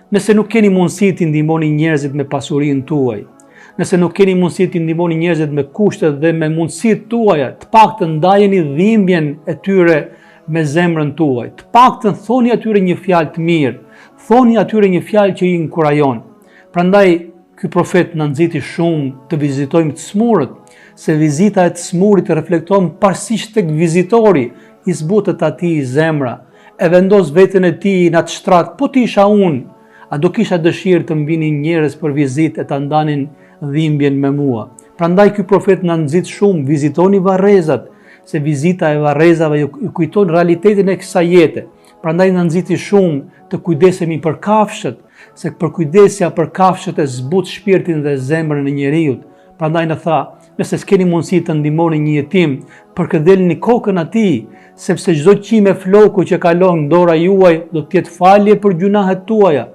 Nëse nuk keni mundësi të ndihmoni njerëzit me pasurinë tuaj, nëse nuk keni mundësi të ndihmoni njerëzit me kushtet dhe me mundësitë tuaja, të paktën ndajeni dhimbjen e tyre me zemrën tuaj. Të paktën thoni atyre një fjalë të mirë, thoni atyre një fjalë që i inkurajon. Prandaj ky profet na nxiti shumë të vizitojmë të smurët, se vizita e të smurit reflekton parsisht tek vizitori, i zbutet atij zemra, e vendos veten e tij në atë shtrat. Po ti isha unë, a do kisha dëshirë të mbinin njerëz për vizitë e ta ndanin dhimbjen me mua? Prandaj ky profet na nxit shumë, vizitoni varrezat, se vizita e varrezave ju kujton realitetin e kësaj jete. Prandaj na nxiti shumë të kujdesemi për kafshët, se për kujdesja për kafshët e zbut shpirtin dhe zemrën e njeriu. Prandaj na tha, nëse s'keni mundësi të ndihmoni një jetim, përkëdhelni kokën atij, sepse çdo qime floku që kalon në dora juaj do të jetë falje për gjunahet tuaja.